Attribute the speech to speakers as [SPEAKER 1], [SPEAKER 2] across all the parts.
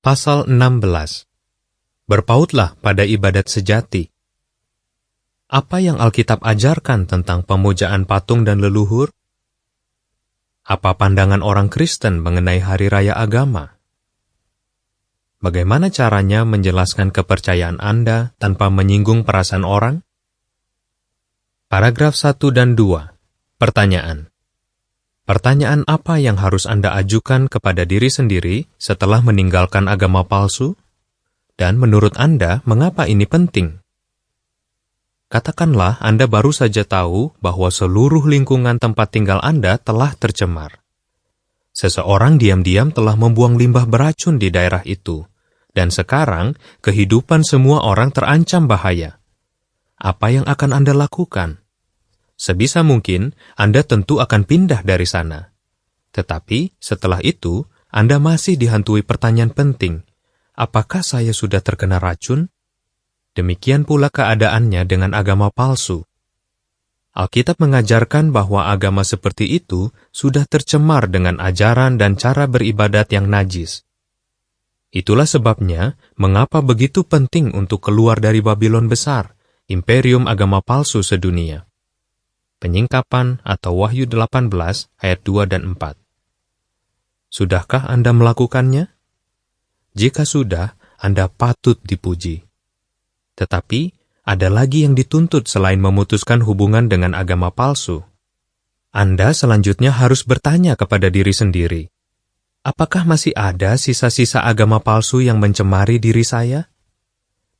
[SPEAKER 1] Pasal 16. Berpautlah pada ibadat sejati. Apa yang Alkitab ajarkan tentang pemujaan patung dan leluhur? Apa pandangan orang Kristen mengenai hari raya agama? Bagaimana caranya menjelaskan kepercayaan Anda tanpa menyinggung perasaan orang? Paragraf 1 dan 2. Pertanyaan. Pertanyaan apa yang harus Anda ajukan kepada diri sendiri setelah meninggalkan agama palsu? Dan menurut Anda, mengapa ini penting? Katakanlah Anda baru saja tahu bahwa seluruh lingkungan tempat tinggal Anda telah tercemar. Seseorang diam-diam telah membuang limbah beracun di daerah itu, dan sekarang kehidupan semua orang terancam bahaya. Apa yang akan Anda lakukan? Sebisa mungkin, Anda tentu akan pindah dari sana. Tetapi, setelah itu, Anda masih dihantui pertanyaan penting. Apakah saya sudah terkena racun? Demikian pula keadaannya dengan agama palsu. Alkitab mengajarkan bahwa agama seperti itu sudah tercemar dengan ajaran dan cara beribadat yang najis. Itulah sebabnya, mengapa begitu penting untuk keluar dari Babylon besar, imperium agama palsu sedunia. Penyingkapan atau Wahyu 18 ayat 2 dan 4. Sudahkah Anda melakukannya? Jika sudah, Anda patut dipuji. Tetapi, ada lagi yang dituntut selain memutuskan hubungan dengan agama palsu. Anda selanjutnya harus bertanya kepada diri sendiri, apakah masih ada sisa-sisa agama palsu yang mencemari diri saya?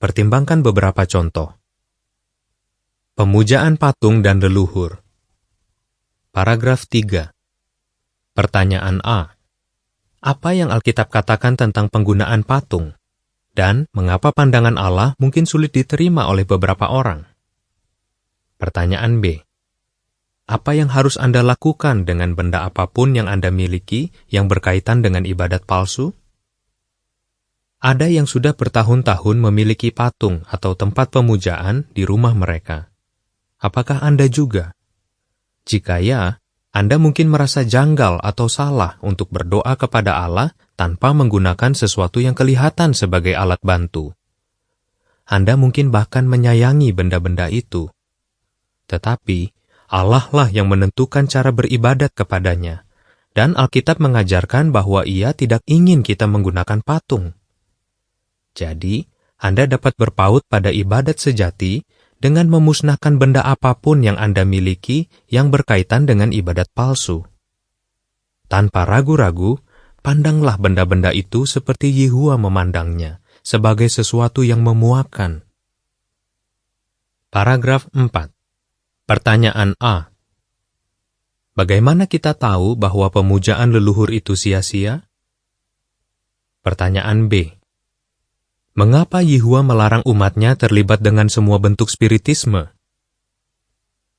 [SPEAKER 1] Pertimbangkan beberapa contoh. Pemujaan patung dan leluhur. Paragraf 3. Pertanyaan A. Apa yang Alkitab katakan tentang penggunaan patung? Dan mengapa pandangan Allah mungkin sulit diterima oleh beberapa orang? Pertanyaan B. Apa yang harus Anda lakukan dengan benda apapun yang Anda miliki yang berkaitan dengan ibadat palsu? Ada yang sudah bertahun-tahun memiliki patung atau tempat pemujaan di rumah mereka. Apakah Anda juga? Jika ya, Anda mungkin merasa janggal atau salah untuk berdoa kepada Allah tanpa menggunakan sesuatu yang kelihatan sebagai alat bantu. Anda mungkin bahkan menyayangi benda-benda itu. Tetapi, Allah lah yang menentukan cara beribadat kepadanya, dan Alkitab mengajarkan bahwa Ia tidak ingin kita menggunakan patung. Jadi, Anda dapat berpaut pada ibadat sejati dengan memusnahkan benda apapun yang Anda miliki yang berkaitan dengan ibadat palsu. Tanpa ragu-ragu, pandanglah benda-benda itu seperti Yehua memandangnya, sebagai sesuatu yang memuakkan. Paragraf 4. Pertanyaan A. Bagaimana kita tahu bahwa pemujaan leluhur itu sia-sia? Pertanyaan B. Mengapa Yehua melarang umatnya terlibat dengan semua bentuk spiritisme?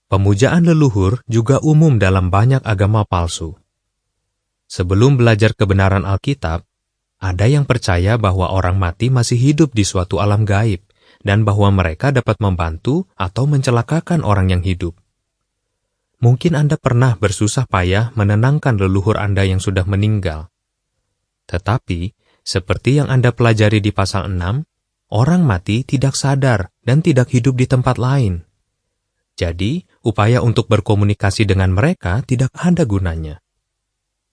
[SPEAKER 1] Pemujaan leluhur juga umum dalam banyak agama palsu. Sebelum belajar kebenaran Alkitab, ada yang percaya bahwa orang mati masih hidup di suatu alam gaib, dan bahwa mereka dapat membantu atau mencelakakan orang yang hidup. Mungkin Anda pernah bersusah payah menenangkan leluhur Anda yang sudah meninggal. Tetapi, seperti yang Anda pelajari di pasal 6, orang mati tidak sadar dan tidak hidup di tempat lain. Jadi, upaya untuk berkomunikasi dengan mereka tidak ada gunanya.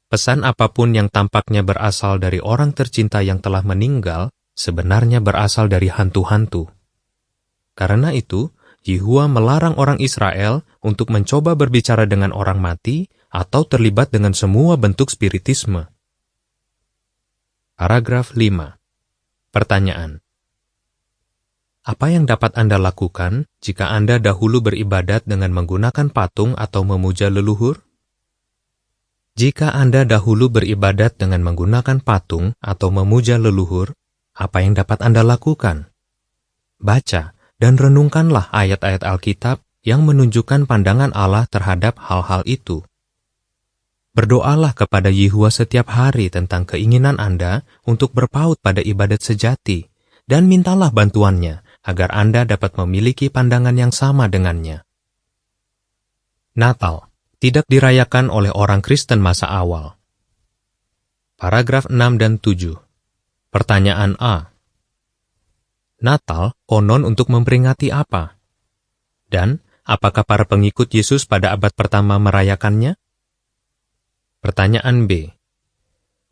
[SPEAKER 1] Pesan apapun yang tampaknya berasal dari orang tercinta yang telah meninggal, sebenarnya berasal dari hantu-hantu. Karena itu, Yehua melarang orang Israel untuk mencoba berbicara dengan orang mati atau terlibat dengan semua bentuk spiritisme. Paragraf 5. Pertanyaan. Apa yang dapat Anda lakukan jika Anda dahulu beribadat dengan menggunakan patung atau memuja leluhur? Jika Anda dahulu beribadat dengan menggunakan patung atau memuja leluhur, apa yang dapat Anda lakukan? Baca dan renungkanlah ayat-ayat Alkitab yang menunjukkan pandangan Allah terhadap hal-hal itu. Berdoalah kepada Yehua setiap hari tentang keinginan Anda untuk berpaut pada ibadat sejati, dan mintalah bantuannya agar Anda dapat memiliki pandangan yang sama dengannya. Natal tidak dirayakan oleh orang Kristen masa awal. Paragraf 6 dan 7. Pertanyaan A. Natal konon untuk memperingati apa? Dan apakah para pengikut Yesus pada abad pertama merayakannya? Pertanyaan B.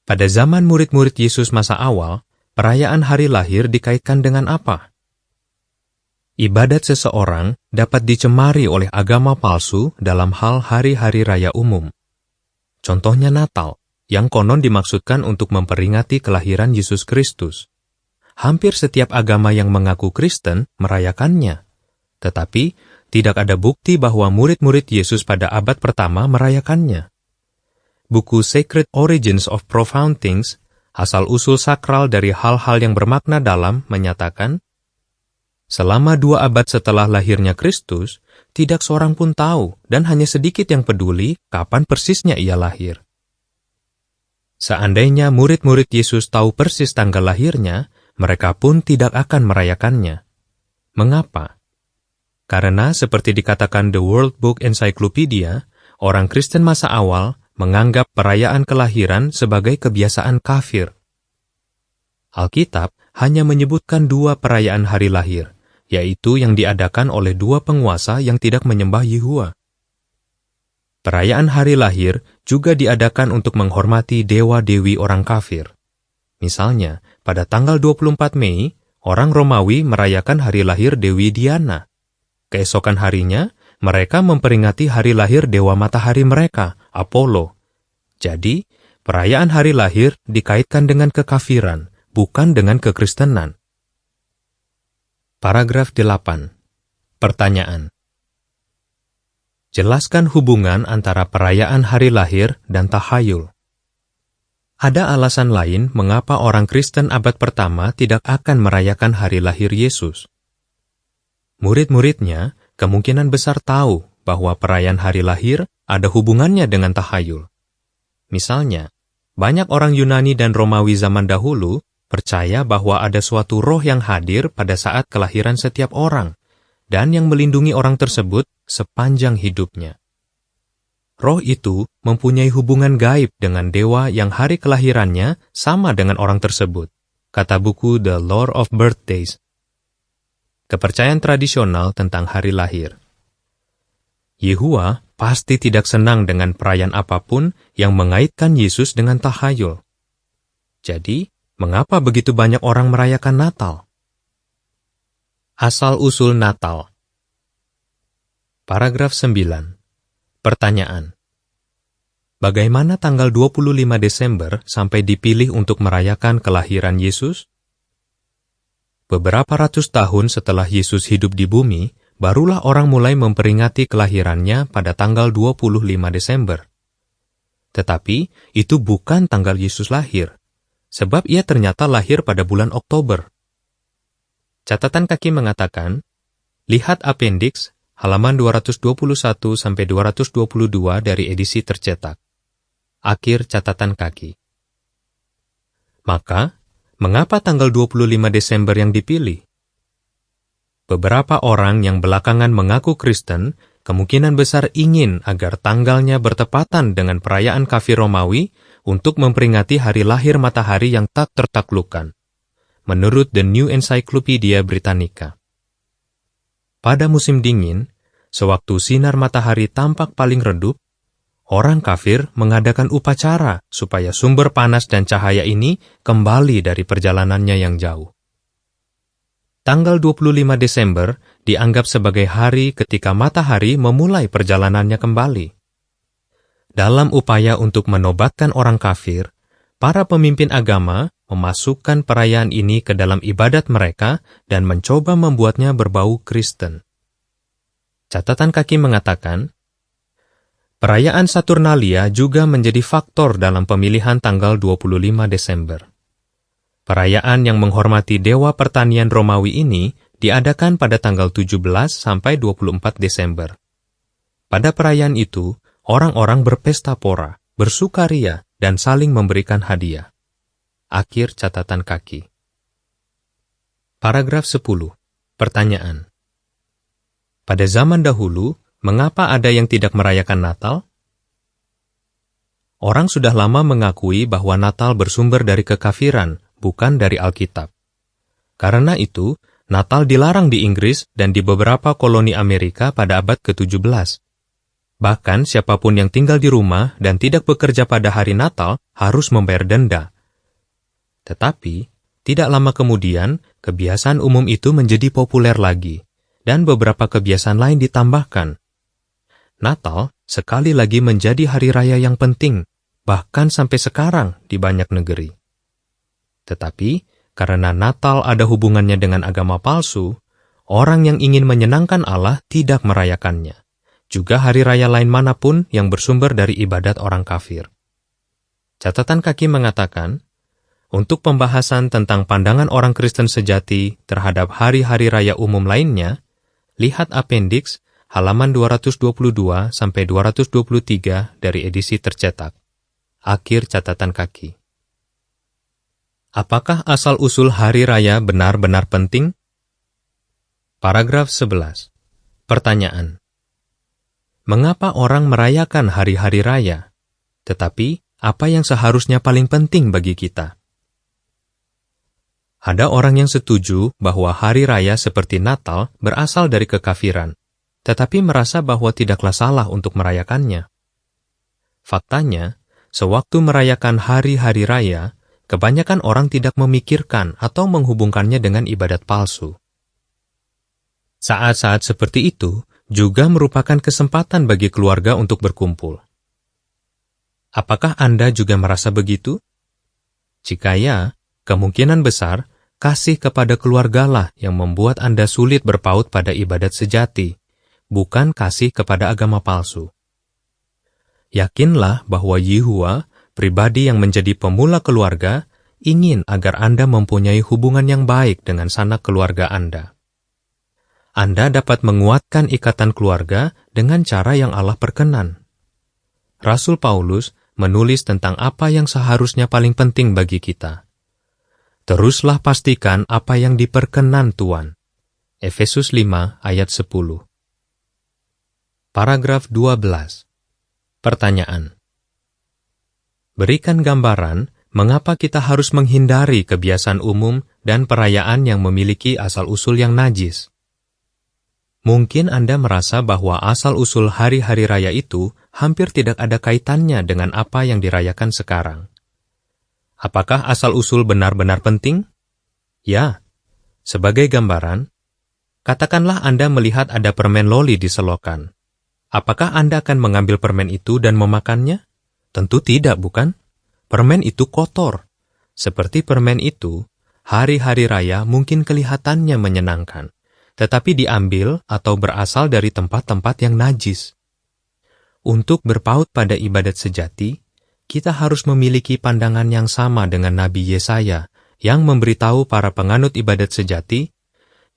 [SPEAKER 1] Pada zaman murid-murid Yesus masa awal, perayaan hari lahir dikaitkan dengan apa? Ibadat seseorang dapat dicemari oleh agama palsu dalam hal hari-hari raya umum. Contohnya Natal, yang konon dimaksudkan untuk memperingati kelahiran Yesus Kristus. Hampir setiap agama yang mengaku Kristen merayakannya. Tetapi, tidak ada bukti bahwa murid-murid Yesus pada abad pertama merayakannya. Buku Sacred Origins of Profound Things, asal-usul sakral dari hal-hal yang bermakna dalam, menyatakan, selama 2 abad setelah lahirnya Kristus, tidak seorang pun tahu dan hanya sedikit yang peduli kapan persisnya ia lahir. Seandainya murid-murid Yesus tahu persis tanggal lahirnya, mereka pun tidak akan merayakannya. Mengapa? Karena seperti dikatakan The World Book Encyclopedia, orang Kristen masa awal menganggap perayaan kelahiran sebagai kebiasaan kafir. Alkitab hanya menyebutkan 2 perayaan hari lahir, yaitu yang diadakan oleh 2 penguasa yang tidak menyembah Yehua. Perayaan hari lahir juga diadakan untuk menghormati dewa-dewi orang kafir. Misalnya, pada tanggal 24 Mei, orang Romawi merayakan hari lahir Dewi Diana. Keesokan harinya, mereka memperingati hari lahir dewa matahari mereka, Apollo. Jadi, perayaan hari lahir dikaitkan dengan kekafiran, bukan dengan kekristenan. Paragraf 8. Pertanyaan. Jelaskan hubungan antara perayaan hari lahir dan tahayul. Ada alasan lain mengapa orang Kristen abad pertama tidak akan merayakan hari lahir Yesus. Murid-muridnya kemungkinan besar tahu bahwa perayaan hari lahir ada hubungannya dengan tahayul. Misalnya, banyak orang Yunani dan Romawi zaman dahulu percaya bahwa ada suatu roh yang hadir pada saat kelahiran setiap orang, dan yang melindungi orang tersebut sepanjang hidupnya. Roh itu mempunyai hubungan gaib dengan dewa yang hari kelahirannya sama dengan orang tersebut, kata buku The Lore of Birthdays. Kepercayaan tradisional tentang hari lahir. Yehua pasti tidak senang dengan perayaan apapun yang mengaitkan Yesus dengan tahayul. Jadi, mengapa begitu banyak orang merayakan Natal? Asal-usul Natal. Paragraf 9. Pertanyaan. Bagaimana tanggal 25 Desember sampai dipilih untuk merayakan kelahiran Yesus? Beberapa ratus tahun setelah Yesus hidup di bumi, barulah orang mulai memperingati kelahirannya pada tanggal 25 Desember. Tetapi, itu bukan tanggal Yesus lahir, sebab ia ternyata lahir pada bulan Oktober. Catatan kaki mengatakan, lihat appendix halaman 221-222 dari edisi tercetak. Akhir catatan kaki. Maka, mengapa tanggal 25 Desember yang dipilih? Beberapa orang yang belakangan mengaku Kristen kemungkinan besar ingin agar tanggalnya bertepatan dengan perayaan kafir Romawi untuk memperingati hari lahir matahari yang tak tertaklukkan, menurut The New Encyclopedia Britannica. Pada musim dingin, sewaktu sinar matahari tampak paling redup, orang kafir mengadakan upacara supaya sumber panas dan cahaya ini kembali dari perjalanannya yang jauh. Tanggal 25 Desember dianggap sebagai hari ketika matahari memulai perjalanannya kembali. Dalam upaya untuk menobatkan orang kafir, para pemimpin agama memasukkan perayaan ini ke dalam ibadat mereka dan mencoba membuatnya berbau Kristen. Catatan kaki mengatakan, perayaan Saturnalia juga menjadi faktor dalam pemilihan tanggal 25 Desember. Perayaan yang menghormati dewa pertanian Romawi ini diadakan pada tanggal 17 sampai 24 Desember. Pada perayaan itu, orang-orang berpesta pora, bersukaria, dan saling memberikan hadiah. Akhir catatan kaki. Paragraf 10. Pertanyaan. Pada zaman dahulu, mengapa ada yang tidak merayakan Natal? Orang sudah lama mengakui bahwa Natal bersumber dari kekafiran, bukan dari Alkitab. Karena itu, Natal dilarang di Inggris dan di beberapa koloni Amerika pada abad ke-17. Bahkan siapapun yang tinggal di rumah dan tidak bekerja pada hari Natal harus membayar denda. Tetapi, tidak lama kemudian, kebiasaan umum itu menjadi populer lagi, dan beberapa kebiasaan lain ditambahkan. Natal sekali lagi menjadi hari raya yang penting, bahkan sampai sekarang di banyak negeri. Tetapi, karena Natal ada hubungannya dengan agama palsu, orang yang ingin menyenangkan Allah tidak merayakannya. Juga hari raya lain manapun yang bersumber dari ibadat orang kafir. Catatan kaki mengatakan, untuk pembahasan tentang pandangan orang Kristen sejati terhadap hari-hari raya umum lainnya, lihat appendix halaman 222-223 dari edisi tercetak. Akhir catatan kaki. Apakah asal-usul hari raya benar-benar penting? Paragraf 11. Pertanyaan. Mengapa orang merayakan hari-hari raya? Tetapi, apa yang seharusnya paling penting bagi kita? Ada orang yang setuju bahwa hari raya seperti Natal berasal dari kekafiran, tetapi merasa bahwa tidaklah salah untuk merayakannya. Faktanya, sewaktu merayakan hari-hari raya, kebanyakan orang tidak memikirkan atau menghubungkannya dengan ibadat palsu. Saat-saat seperti itu juga merupakan kesempatan bagi keluarga untuk berkumpul. Apakah Anda juga merasa begitu? Jika ya, kemungkinan besar kasih kepada keluargalah yang membuat Anda sulit berpaut pada ibadat sejati, bukan kasih kepada agama palsu. Yakinlah bahwa Yehuwa, pribadi yang menjadi pemula keluarga, ingin agar Anda mempunyai hubungan yang baik dengan sanak keluarga Anda. Anda dapat menguatkan ikatan keluarga dengan cara yang Allah perkenan. Rasul Paulus menulis tentang apa yang seharusnya paling penting bagi kita. Teruslah pastikan apa yang diperkenan Tuhan. Efesus 5 ayat 10. Paragraf 12. Pertanyaan. Berikan gambaran mengapa kita harus menghindari kebiasaan umum dan perayaan yang memiliki asal-usul yang najis. Mungkin Anda merasa bahwa asal-usul hari-hari raya itu hampir tidak ada kaitannya dengan apa yang dirayakan sekarang. Apakah asal-usul benar-benar penting? Ya. Sebagai gambaran, katakanlah Anda melihat ada permen loli di selokan. Apakah Anda akan mengambil permen itu dan memakannya? Tentu tidak, bukan? Permen itu kotor. Seperti permen itu, hari-hari raya mungkin kelihatannya menyenangkan, tetapi diambil atau berasal dari tempat-tempat yang najis. Untuk berpaut pada ibadat sejati, kita harus memiliki pandangan yang sama dengan Nabi Yesaya yang memberitahu para penganut ibadat sejati,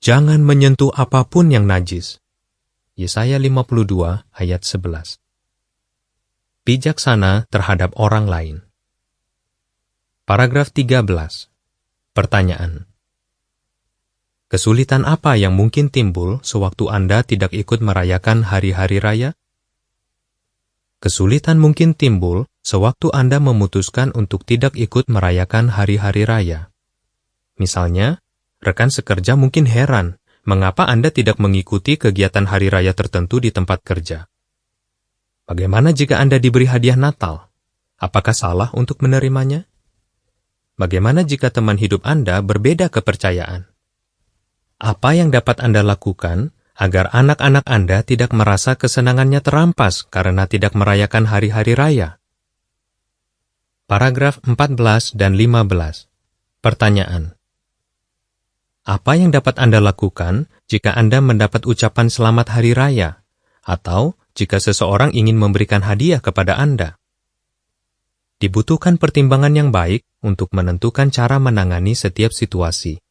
[SPEAKER 1] jangan menyentuh apapun yang najis. Yesaya 52 ayat 11. Bijaksana terhadap orang lain. Paragraf 13. Pertanyaan. Kesulitan apa yang mungkin timbul sewaktu Anda tidak ikut merayakan hari-hari raya? Kesulitan mungkin timbul sewaktu Anda memutuskan untuk tidak ikut merayakan hari-hari raya. Misalnya, rekan sekerja mungkin heran mengapa Anda tidak mengikuti kegiatan hari raya tertentu di tempat kerja. Bagaimana jika Anda diberi hadiah Natal? Apakah salah untuk menerimanya? Bagaimana jika teman hidup Anda berbeda kepercayaan? Apa yang dapat Anda lakukan agar anak-anak Anda tidak merasa kesenangannya terampas karena tidak merayakan hari-hari raya? Paragraf 14 dan 15. Pertanyaan. Apa yang dapat Anda lakukan jika Anda mendapat ucapan selamat hari raya, atau jika seseorang ingin memberikan hadiah kepada Anda? Dibutuhkan pertimbangan yang baik untuk menentukan cara menangani setiap situasi.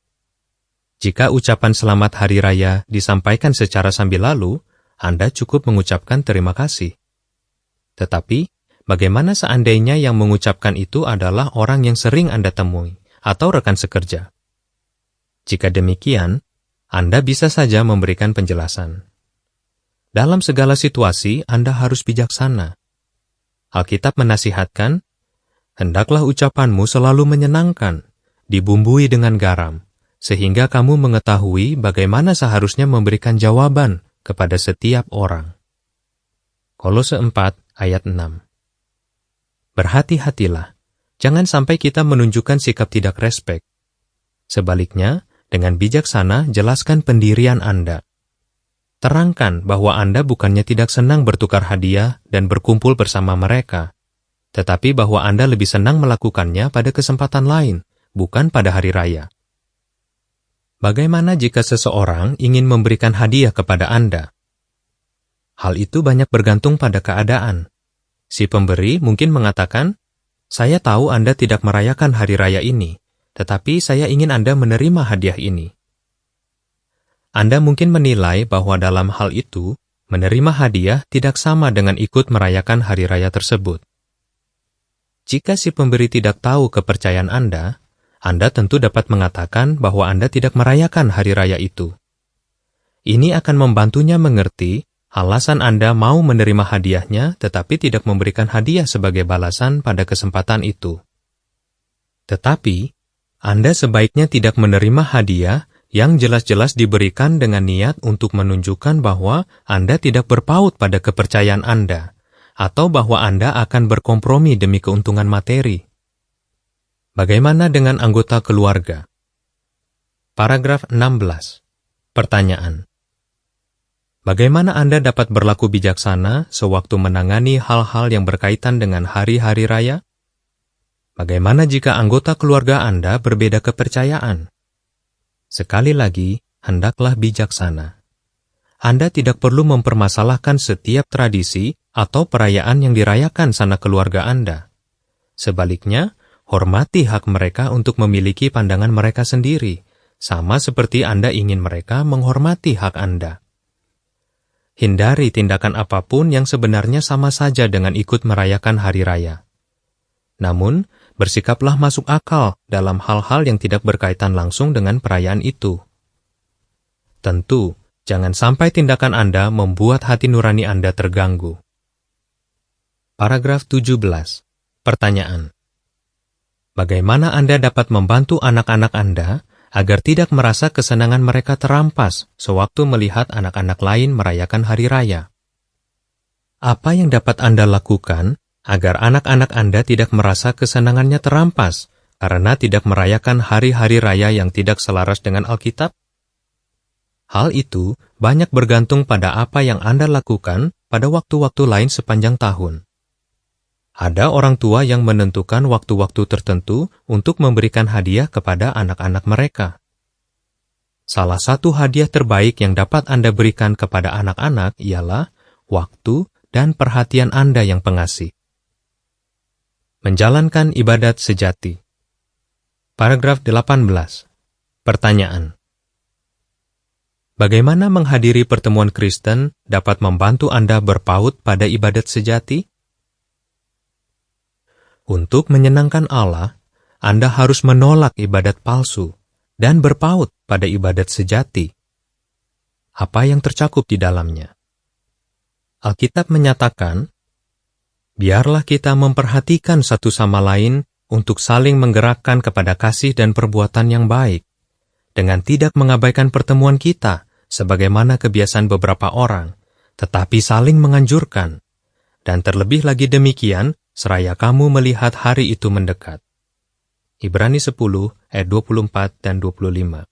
[SPEAKER 1] Jika ucapan selamat hari raya disampaikan secara sambil lalu, Anda cukup mengucapkan terima kasih. Tetapi, bagaimana seandainya yang mengucapkan itu adalah orang yang sering Anda temui, atau rekan sekerja? Jika demikian, Anda bisa saja memberikan penjelasan. Dalam segala situasi, Anda harus bijaksana. Alkitab menasihatkan, hendaklah ucapanmu selalu menyenangkan, dibumbui dengan garam, sehingga kamu mengetahui bagaimana seharusnya memberikan jawaban kepada setiap orang. Kolose 4 ayat 6. Berhati-hatilah, jangan sampai kita menunjukkan sikap tidak respek. Sebaliknya, dengan bijaksana jelaskan pendirian Anda. Terangkan bahwa Anda bukannya tidak senang bertukar hadiah dan berkumpul bersama mereka, tetapi bahwa Anda lebih senang melakukannya pada kesempatan lain, bukan pada hari raya. Bagaimana jika seseorang ingin memberikan hadiah kepada Anda? Hal itu banyak bergantung pada keadaan. Si pemberi mungkin mengatakan, "Saya tahu Anda tidak merayakan hari raya ini, tetapi saya ingin Anda menerima hadiah ini." Anda mungkin menilai bahwa dalam hal itu, menerima hadiah tidak sama dengan ikut merayakan hari raya tersebut. Jika si pemberi tidak tahu kepercayaan Anda tentu dapat mengatakan bahwa Anda tidak merayakan hari raya itu. Ini akan membantunya mengerti alasan Anda mau menerima hadiahnya tetapi tidak memberikan hadiah sebagai balasan pada kesempatan itu. Tetapi, Anda sebaiknya tidak menerima hadiah yang jelas-jelas diberikan dengan niat untuk menunjukkan bahwa Anda tidak berpaut pada kepercayaan Anda, atau bahwa Anda akan berkompromi demi keuntungan materi. Bagaimana dengan anggota keluarga? Paragraf 16. Pertanyaan. Bagaimana Anda dapat berlaku bijaksana sewaktu menangani hal-hal yang berkaitan dengan hari-hari raya? Bagaimana jika anggota keluarga Anda berbeda kepercayaan? Sekali lagi, hendaklah bijaksana. Anda tidak perlu mempermasalahkan setiap tradisi atau perayaan yang dirayakan sanak keluarga Anda. Sebaliknya, hormati hak mereka untuk memiliki pandangan mereka sendiri, sama seperti Anda ingin mereka menghormati hak Anda. Hindari tindakan apapun yang sebenarnya sama saja dengan ikut merayakan hari raya. Namun, bersikaplah masuk akal dalam hal-hal yang tidak berkaitan langsung dengan perayaan itu. Tentu, jangan sampai tindakan Anda membuat hati nurani Anda terganggu. Paragraf 17. Pertanyaan. Bagaimana Anda dapat membantu anak-anak Anda agar tidak merasa kesenangan mereka terampas sewaktu melihat anak-anak lain merayakan hari raya? Apa yang dapat Anda lakukan agar anak-anak Anda tidak merasa kesenangannya terampas karena tidak merayakan hari-hari raya yang tidak selaras dengan Alkitab? Hal itu banyak bergantung pada apa yang Anda lakukan pada waktu-waktu lain sepanjang tahun. Ada orang tua yang menentukan waktu-waktu tertentu untuk memberikan hadiah kepada anak-anak mereka. Salah satu hadiah terbaik yang dapat Anda berikan kepada anak-anak ialah waktu dan perhatian Anda yang pengasih. Menjalankan ibadat sejati. Paragraf 18. Pertanyaan. Bagaimana menghadiri pertemuan Kristen dapat membantu Anda berpaut pada ibadat sejati? Untuk menyenangkan Allah, Anda harus menolak ibadat palsu dan berpaut pada ibadat sejati. Apa yang tercakup di dalamnya? Alkitab menyatakan, biarlah kita memperhatikan satu sama lain untuk saling menggerakkan kepada kasih dan perbuatan yang baik, dengan tidak mengabaikan pertemuan kita, sebagaimana kebiasaan beberapa orang, tetapi saling menganjurkan, dan terlebih lagi demikian, seraya kamu melihat hari itu mendekat. Ibrani 10 ayat 24 dan 25.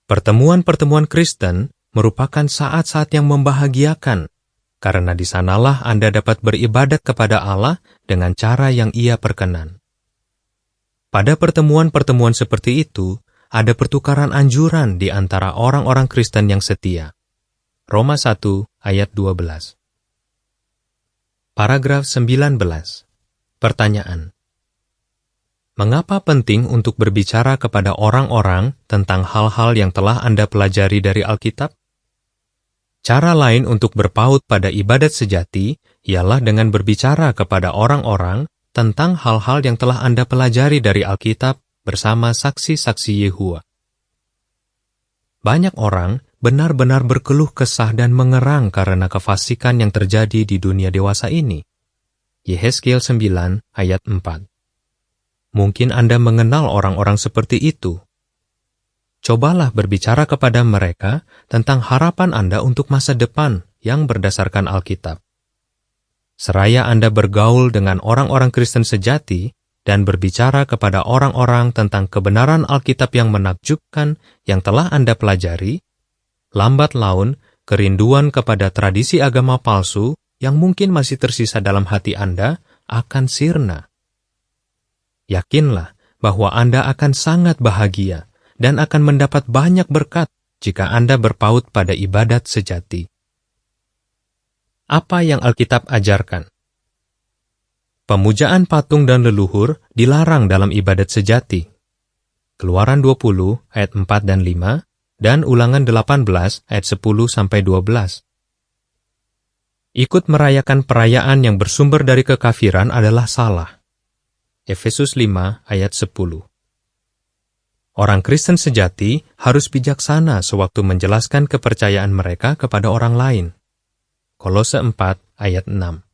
[SPEAKER 1] Pertemuan-pertemuan Kristen merupakan saat-saat yang membahagiakan, karena di sanalah Anda dapat beribadat kepada Allah dengan cara yang Ia perkenan. Pada pertemuan-pertemuan seperti itu, ada pertukaran anjuran di antara orang-orang Kristen yang setia. Roma 1 ayat 12. Paragraf 19. Pertanyaan. Mengapa penting untuk berbicara kepada orang-orang tentang hal-hal yang telah Anda pelajari dari Alkitab? Cara lain untuk berpaut pada ibadat sejati ialah dengan berbicara kepada orang-orang tentang hal-hal yang telah Anda pelajari dari Alkitab bersama saksi-saksi Yehova. Banyak orang benar-benar berkeluh kesah dan mengerang karena kefasikan yang terjadi di dunia dewasa ini. Yehezkiel 9 ayat 4. Mungkin Anda mengenal orang-orang seperti itu. Cobalah berbicara kepada mereka tentang harapan Anda untuk masa depan yang berdasarkan Alkitab. Seraya Anda bergaul dengan orang-orang Kristen sejati dan berbicara kepada orang-orang tentang kebenaran Alkitab yang menakjubkan yang telah Anda pelajari, lambat laun kerinduan kepada tradisi agama palsu yang mungkin masih tersisa dalam hati Anda akan sirna. Yakinlah bahwa Anda akan sangat bahagia dan akan mendapat banyak berkat jika Anda berpaut pada ibadat sejati. Apa yang Alkitab ajarkan? Pemujaan patung dan leluhur dilarang dalam ibadat sejati. Keluaran 20 ayat 4 dan 5, dan Ulangan 18 ayat 10-12. Ikut merayakan perayaan yang bersumber dari kekafiran adalah salah. Efesus 5 ayat 10. Orang Kristen sejati harus bijaksana sewaktu menjelaskan kepercayaan mereka kepada orang lain. Kolose 4 ayat 6.